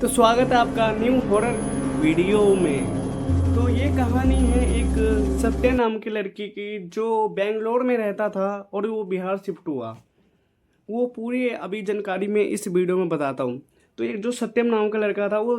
तो स्वागत है आपका न्यू हॉरर वीडियो में। तो ये कहानी है एक सत्या नाम की लड़की की जो बेंगलोर में रहता था और वो बिहार शिफ्ट हुआ। वो पूरी अभी जानकारी में इस वीडियो में बताता हूँ। तो एक जो सत्यम नाम का लड़का था वो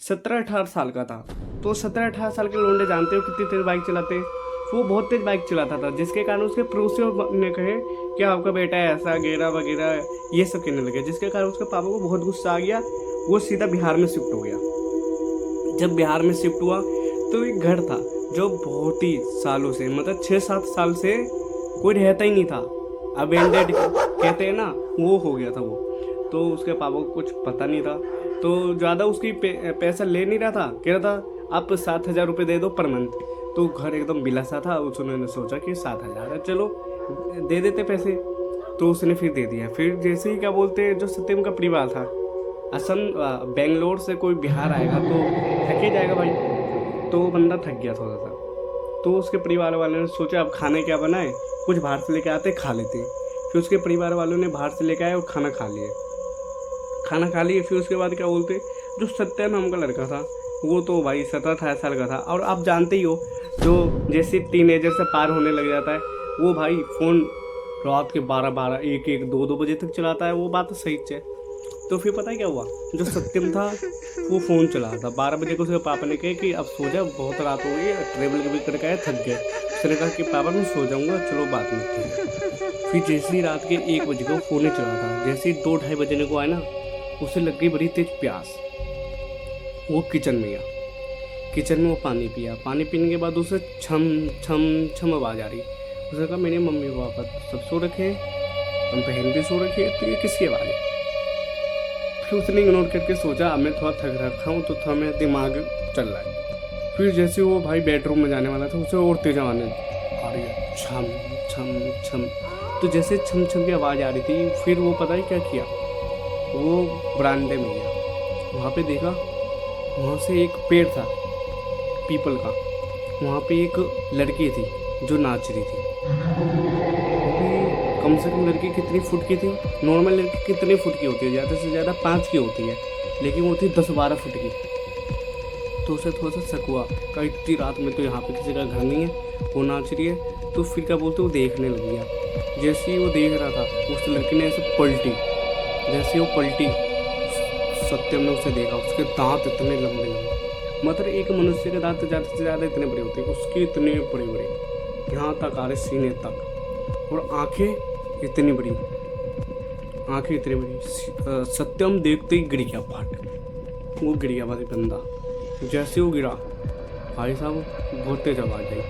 17-18 साल का था। तो 17-18 साल के लौंडे जानते हो कितनी तेज बाइक चलाते हैं। वो बहुत तेज बाइक चलाता था जिसके कारण उसके पड़ोसियों ने कहे कि आपका बेटा ऐसा गेरा वगैरह ये सब कहने लगे, जिसके कारण उसके पापा को बहुत गुस्सा आ गया। वो सीधा बिहार में शिफ्ट हो गया। जब बिहार में शिफ्ट हुआ तो एक घर था जो बहुत ही सालों से मतलब 6-7 साल से कोई रहता ही नहीं था, अबेंडेड कहते हैं ना, वो हो गया था वो। तो उसके पापा को कुछ पता नहीं था तो ज़्यादा उसकी पैसा ले नहीं रहा था, कह रहा था आप 7,000 रुपये दे दो पर मंथ। तो घर एकदम बिलासा था, उन्होंने सोचा कि 7,000 है चलो दे देते पैसे। तो उसने फिर दे दिया। फिर जैसे ही क्या बोलते हैं जो सत्यम का परिवार था, असम बेंगलोर से कोई बिहार आएगा तो थक ही जाएगा भाई। तो वो बंदा थक गया थोड़ा सा। तो उसके परिवार वालों ने सोचा अब खाने क्या बनाए, कुछ बाहर से लेके आते खा लेते हैं। फिर उसके परिवार वालों ने बाहर से लेके आए और खाना खा लिए। फिर उसके बाद क्या बोलते जो सत्या नाम का लड़का था वो तो भाई 17-18 साल का था। और आप जानते ही हो जो जैसे टीनेजर से पार होने लग जाता है वो भाई फ़ोन रात के 12-12, 1-1, 2-2 बजे तक चलाता है। वो बात तो सही है। तो फिर पता है क्या हुआ, जो सत्यम था वो फ़ोन चला रहा था। 12 बजे को उसके पापा ने कहा कि अब सो जा, बहुत रात हो गई है, ट्रेवल भी करके आया, थक गए। उसने कहा कि पापा मैं सो जाऊँगा, चलो बात में ठीक है। फिर जैसे ही रात के 1 बजे को फ़ोन ही चला था, जैसे ही 2-2:30 बजने को आया ना, उसे लग गई बड़ी तेज प्यास। वो किचन में गया, किचन में वो पानी पिया। पानी पीने के बाद उसे छम छम छम आवाज़ आ रही। उसने कहा मेरे मम्मी पापा सब सो रखे हैं, हम बहन भी सो रखी है, तो ये किसकी आवाज़ है। फिर उसने इग्नोर करके सोचा अब मैं थोड़ा थक रखा हूँ तो थोड़ा मेरा दिमाग चल रहा है। फिर जैसे वो भाई बेडरूम में जाने वाला था उसे और तेज आवाज़ आ रही है, छम छम छम। तो जैसे छम छम की आवाज़ आ रही थी, फिर वो पता है क्या किया, वो बरामदे में गया। वहाँ पे देखा, वहाँ से एक पेड़ था पीपल का, वहाँ पे एक लड़की थी जो नाच रही थी। कम से कम लड़की कितनी फुट की थी, नॉर्मल लड़की कितने फुट की होती है, ज़्यादा से ज़्यादा 5 की होती है, लेकिन वो थी 10-12 फुट की। तो उसे थोड़ा सा शक हुआ कि इतनी रात में तो यहाँ पे किसी का घर नहीं है, वो नाच रही है। तो फिर क्या बोलते वो देखने लग गया। जैसे ही वो देख रहा था उस लड़की ने ऐसे पलटी, जैसे वो पलटी सत्यम ने उसे देखा, उसके दांत इतने लंबे लंबे, मतलब एक मनुष्य के दांत ज़्यादा से ज़्यादा इतने बड़े होते हैं, उसके इतने बड़े बड़े यहाँ तक आ रहे सीने तक, और आंखें इतनी बड़ी, आंखें इतनी बड़ी। सत्यम देखते ही गिर गया फाट, वो गिर गया भाई बंदा। जैसे वो गिरा भाई साहब बहुत तेज आवाज़ आई।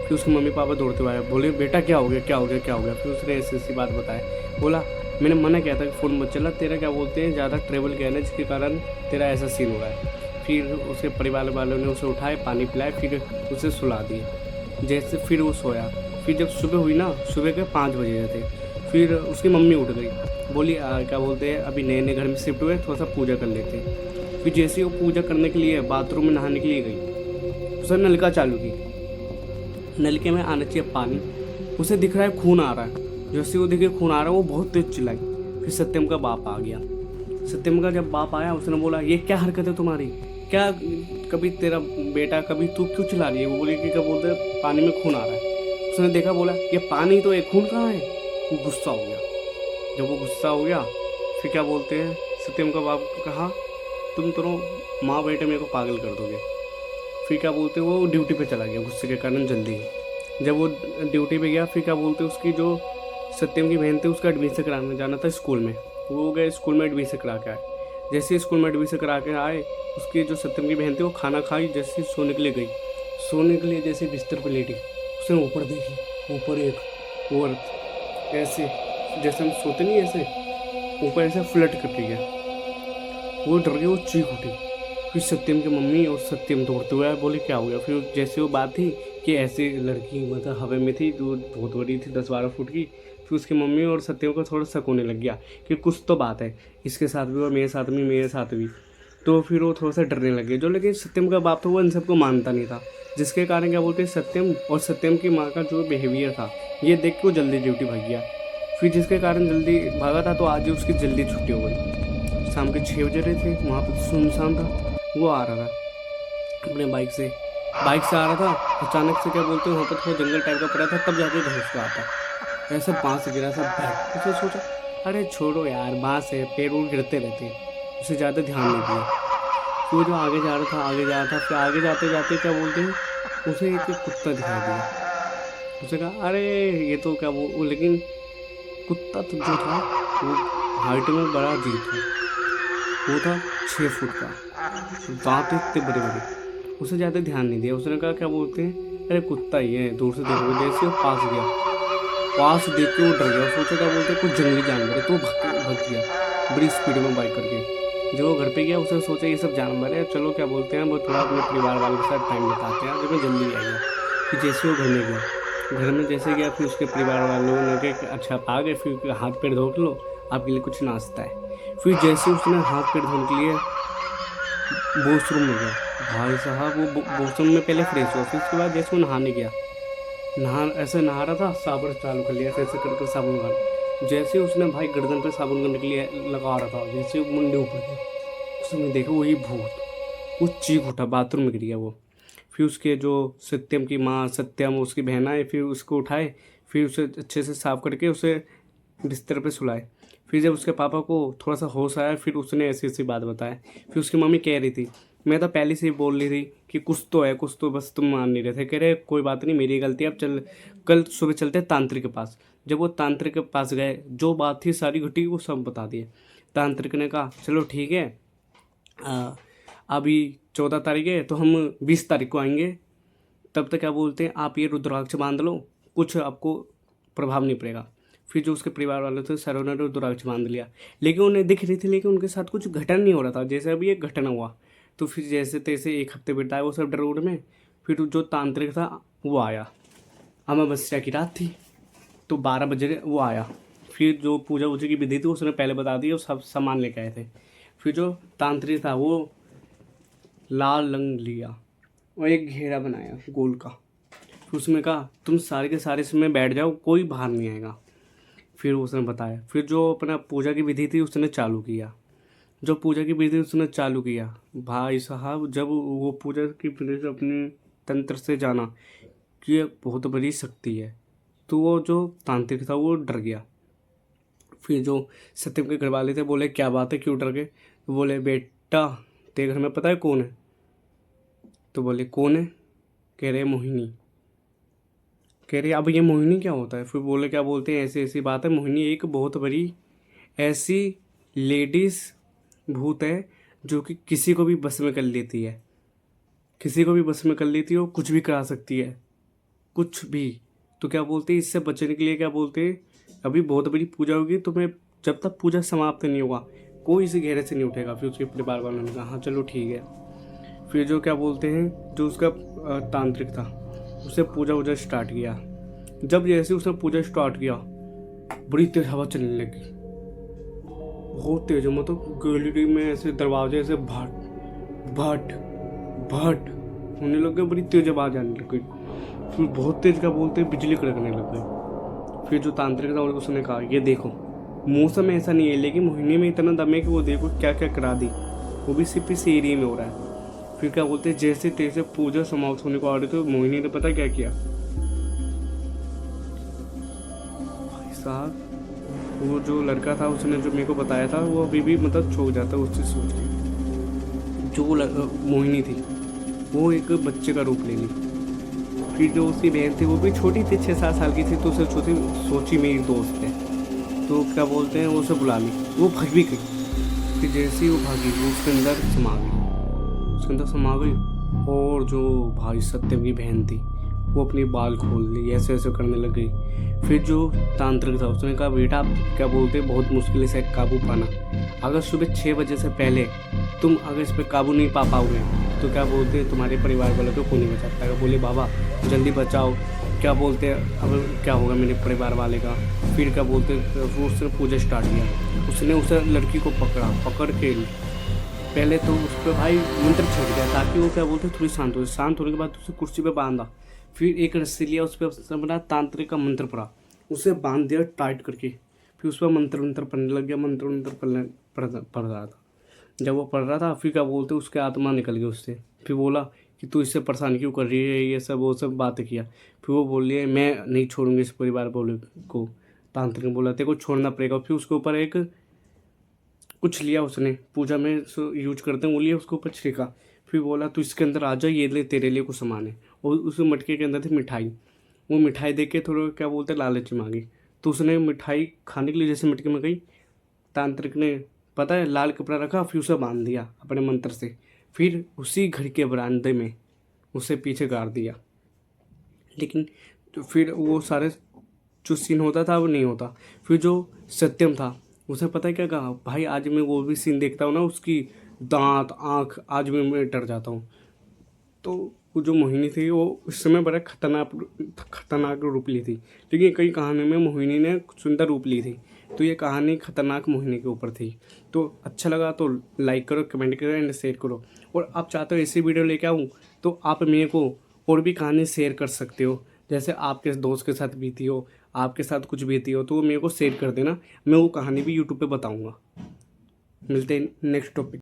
फिर उसके मम्मी पापा दौड़ते हुए आए, बोले बेटा क्या हो गया क्या हो गया क्या हो गया। फिर उसने ऐसी बात बताया, बोला मैंने मना किया था कि फ़ोन मत चला, तेरा क्या बोलते हैं ज़्यादा ट्रेवल किया ना जिसके कारण तेरा ऐसा सीन हुआ है। फिर उसके परिवार वालों ने उसे उठाए, पानी पिलाए, फिर उसे सुला दिए। जैसे फिर वो सोया। फिर जब सुबह हुई ना, सुबह के 5 बजे थे, फिर उसकी मम्मी उठ गई, बोली क्या बोलते हैं अभी नए नए घर में शिफ्ट हुए, थोड़ा सा पूजा कर लेते हैं। फिर जैसे वो पूजा करने के लिए बाथरूम में नहाने के लिए गई, उसने नलका चालू की, नलके में आना चाहिए पानी, उसे दिख रहा है खून आ रहा है। जैसे वो देखे खून आ रहा है वो बहुत तेज चिल्लाई। फिर सत्यम का बाप आ गया। सत्यम का जब बाप आया उसने बोला ये क्या हरकत है तुम्हारी, क्या कभी तेरा बेटा कभी तू क्यों चिल्ला रही है। वो बोली कि क्या बोलते हैं पानी में खून आ रहा है। उसने देखा, बोला ये पानी तो है, खून कहाँ है। वो गुस्सा हो गया। जब वो गुस्सा हो गया फिर क्या बोलते हैं सत्यम का बाप कहा तुम दोनों माँ बेटे मेरे को पागल कर दोगे। फिर क्या बोलते वो ड्यूटी पे चला गया गुस्से के कारण जल्दी ही। जब वो ड्यूटी पे गया फिर क्या बोलते उसकी जो सत्यम की बहन थी उसका एडमिशन कराने जाना था स्कूल में, वो गए स्कूल में एडमिशन करा के आए। जैसे स्कूल में एडमिशन करा के आए, उसकी जो सत्यम की बहन थी वो खाना खाई, जैसे सोने के लिए गई, सोने के लिए जैसे बिस्तर पर लेटी, उसने ऊपर देखी, ऊपर एक औरत ऐसे जैसे हम सोते नहीं ऐसे ऊपर ऐसे फ्लट कर रही है। वो डर गई, वो चीख उठी। फिर सत्यम की मम्मी और सत्यम दौड़ते हुए आए, बोले क्या हो गया। फिर जैसे वो बात थी कि ऐसी लड़की मतलब हवा में थी, जो बहुत बड़ी थी 10-12 फुट की। फिर उसकी मम्मी और सत्यम को थोड़ा शक होने लग गया कि कुछ तो बात है, इसके साथ भी और मेरे साथ भी। तो फिर वो थोड़ा सा डरने लगे। जो लेकिन सत्यम का बाप था वो इन सबको मानता नहीं था, जिसके कारण क्या बोलते सत्यम और सत्यम की माँ का जो बिहेवियर था ये देख के वो जल्दी ड्यूटी भाग गया। फिर जिसके कारण जल्दी भागा था तो आज ही उसकी जल्दी छुट्टी हो गई। शाम के 6 बजे रहे थे, वहाँ पर सुनसान था। वो आ रहा था अपने बाइक से आ रहा था। अचानक से क्या बोलते हैं वहाँ पर थोड़ा जंगल टाइप का पड़ा था, तब जाके घुस का आता ऐसा बांस गिरा सब बैठ। उसे सोचा अरे छोड़ो यार, बांस है, पेड़ उड़ गिरते रहते हैं, उसे ज़्यादा ध्यान नहीं दिया। फिर वो जो आगे जा रहा था, फिर आगे जाते जाते क्या बोलते हैं उसे एक कुत्ता दिखाई दिया। उसे कहा अरे ये तो क्या वो लेकिन कुत्ता तो जो था वो हाइट में बड़ा अजीब था। वो था 6 फुट का, दांत इतने बड़े बड़े। उसे ज़्यादा ध्यान नहीं दिया। उसने कहा क्या बोलते हैं अरे कुत्ता ही है, दूर से देखो। जैसे वो पास देख के वो डर गया। सोचा क्या बोलते हैं कुछ जंगली जानवर है, तो वो भग गया बड़ी स्पीड में बाइक करके। जब वो घर पे गया उसने सोचा ये सब जानवर है, चलो क्या बोलते हैं वो थोड़ा अपने परिवार वालों के साथ टाइम बिताते हैं, जब मैं जल्दी आएगा। फिर जैसे वो घर में गया, घर में जैसे गया, फिर उसके परिवार वालों ने कहा अच्छा आप आ गए, फिर हाथ पैर धो लो, आपके लिए कुछ नाश्ता है। फिर जैसे उसने हाथ पैर धोने के लिए वॉशरूम में गया, भाई साहब वो वॉशरूम में पहले फ्रेश हुआ, फिर उसके बाद जैसे वो नहाने गया, ऐसे नहा रहा था, साबुन चालू कर लिया, ऐसे करके साबुन लगा। जैसे उसने भाई गर्दन पे साबुन करने के लिए लगा रहा था, जैसे मुंडे ऊपर गया, उसने देखा वही भूत, वो चीख उठा, बाथरूम में गिर गया वो। फिर उसके जो सत्यम की माँ, सत्यम उसकी बहन आए, फिर उसको उठाए, फिर उसे अच्छे से साफ करके उसे बिस्तर पे सुलाए। फिर जब उसके पापा को थोड़ा सा होश आया, फिर उसने ऐसी ऐसी बात बताया। फिर उसकी मम्मी कह रही थी, मैं तो पहले से ही बोल रही थी कि कुछ तो है, कुछ तो, बस तुम मान नहीं रहे थे। कह रहे कोई बात नहीं, मेरी गलती है, अब चल कल सुबह चलते तांत्रिक के पास। जब वो तांत्रिक के पास गए, जो बात थी सारी घटी वो सब बता दिए। तांत्रिक ने कहा चलो ठीक है, अभी 14 तारीख है तो हम 20 तारीख को आएंगे, तब तक क्या बोलते हैं आप ये रुद्राक्ष बांध लो, कुछ आपको प्रभाव नहीं पड़ेगा। फिर जो उसके परिवार वाले थे सरों ने रुद्राक्ष बांध लिया, लेकिन उन्हें दिख रही थी, लेकिन उनके साथ कुछ घटना नहीं हो रहा था, जैसे अभी एक घटना हुआ। तो फिर जैसे तैसे 1 हफ्ते बिताए वो सब डर में। फिर जो तांत्रिक था वो आया, अमावस्या की रात थी, तो 12 बजे वो आया। फिर जो पूजा वूजा की विधि थी उसने पहले बता दी और सब सामान लेके आए थे। फिर जो तांत्रिक था वो लाल रंग लिया और एक घेरा बनाया गोल का। फिर उसमें कहा तुम सारे के सारे इसमें बैठ जाओ, कोई बाहर नहीं आएगा। फिर उसने बताया, फिर जो अपना पूजा की विधि थी उसने चालू किया। जो पूजा की विधि उसने चालू किया, भाई साहब जब वो पूजा की विधि से अपने तंत्र से जाना कि ये बहुत बड़ी शक्ति है, तो वो जो तांत्रिक था वो डर गया। फिर जो सत्यम के घर वाले थे बोले क्या बात है, क्यों डर गए? तो बोले बेटा तेरे घर में पता है कौन है? तो बोले कौन है? कह रहे मोहिनी। कह रही अब ये मोहिनी क्या होता है? फिर बोले क्या बोलते हैं ऐसी ऐसी बात है, मोहिनी एक बहुत बड़ी ऐसी लेडीज़ भूत है जो कि किसी को भी बस में कर लेती है, किसी को भी बस में कर लेती है और कुछ भी करा सकती है, कुछ भी। तो क्या बोलते हैं इससे बचने के लिए क्या बोलते हैं अभी बहुत बड़ी पूजा होगी, तो मैं जब तक पूजा समाप्त नहीं होगा कोई इसी घेरे से नहीं उठेगा। फिर उसके परिवार वालों ने कहा हाँ चलो ठीक है। फिर जो क्या बोलते हैं जो उसका तांत्रिक था उसे पूजा वूजा स्टार्ट किया। जब जैसे उसने पूजा स्टार्ट किया बड़ी तेज हवा चलने लगी, बहुत तेज, मतलब गैलरी में ऐसे दरवाजे से भट भट भट होने लग गए, बड़ी तेज आवाज आने लग गई। फिर बहुत तेज क्या बोलते हैं बिजली कड़कने लग गई। फिर जो तांत्रिक था उसने कहा ये देखो मौसम ऐसा नहीं है, लेकिन मोहिनी में इतना दम है कि वो देखो क्या क्या करा दी, वो भी सिर्फ इस एरिया में हो रहा है। फिर क्या बोलते हैं जैसे तैसे पूजा समाप्त होने को आ रही, तो मोहिनी ने पता क्या किया भाई साहब, वो जो लड़का था उसने जो मेरे को बताया था वो अभी भी मतलब चौंक जाता उस चीज़ सोच के। जो मोहिनी थी वो एक बच्चे का रूप ले ली। फिर जो उसकी बहन थी वो भी छोटी थी, 6-7 साल की थी, तो उसे छोटी सोची मेरी दोस्त है, तो क्या बोलते हैं वो उसे बुला ली, वो भाग भी गई। फिर जैसे ही वो भागी वो उसके अंदर समा गई, और जो भाई सत्यम की बहन थी वो अपनी बाल खोल ली, ऐसे ऐसे करने लग गई। फिर जो तांत्रिक था उसने कहा बेटा आप क्या बोलते हैं बहुत मुश्किल से काबू पाना, अगर सुबह 6 बजे से पहले तुम अगर इस पर काबू नहीं पा पाओगे तो क्या बोलते हैं तुम्हारे परिवार वालों को कौन नहीं बचा पाएगा। बोले बाबा जल्दी बचाओ, क्या बोलते हैं अब क्या होगा मेरे परिवार वाले का। फिर क्या बोलते हैं उसने पूजा स्टार्ट किया, उसने उस लड़की को पकड़ के पहले तो उस पर भाई मंत्र छिड़ गया ताकि वो क्या बोलते थोड़ी शांत हो। शांत होने के बाद उसे कुर्सी पे बांधा, फिर एक रस्सी लिया उस पर बना तांत्रिक का मंत्र पड़ा, उसे बांध दिया टाइट करके। फिर उस पर मंत्र पढ़ने लग गया, मंत्र पढ़ रहा था। जब वो पढ़ रहा था फिर क्या बोलते उसके आत्मा निकल गई उससे। फिर बोला कि तू इससे परेशान क्यों कर रही है, ये सब वो सब बातें किया। फिर वो बोल रही है मैं नहीं छोड़ूंगी इस परिवार बोले को। तांत्रिक ने बोला तेरे को छोड़ना पड़ेगा। फिर उसके ऊपर एक कुछ लिया उसने, पूजा में यूज करते हैं वो लिया, उसके ऊपर छिड़का। फिर बोला तू इसके अंदर आ जा, ये ले तेरे लिए कुछ सामान है। और उस मटके के अंदर थी मिठाई। वो मिठाई देख के थोड़ा क्या बोलते लालच मांगी, तो उसने मिठाई खाने के लिए जैसे मटके में गई, तांत्रिक ने पता है लाल कपड़ा रखा, फिर उसे बांध दिया अपने मंत्र से। फिर उसी घर के बरामदे में उसे पीछे गाड़ दिया। लेकिन तो फिर वो सारे जो सीन होता था वो नहीं होता। फिर जो सत्यम था उसे पता है क्या कहा, भाई आज मैं वो भी सीन देखता हूँ ना उसकी दांत आँख, आज मैं डर जाता हूँ। तो वो जो मोहिनी थी वो उस समय बड़ा खतरनाक रूप ली थी, लेकिन कई कहानी में मोहिनी ने सुंदर रूप ली थी। तो ये कहानी खतरनाक मोहिनी के ऊपर थी। तो अच्छा लगा तो लाइक करो, कमेंट करो एंड शेयर करो। और आप चाहते हो ऐसी वीडियो लेके आऊँ तो आप मेरे को और भी कहानी शेयर कर सकते हो। जैसे आपके दोस्त के साथ बीती हो, आपके साथ कुछ बीती हो, तो वो मेरे को शेयर कर देना, मैं वो कहानी भी यूट्यूब पे बताऊँगा। मिलते हैं नेक्स्ट टॉपिक।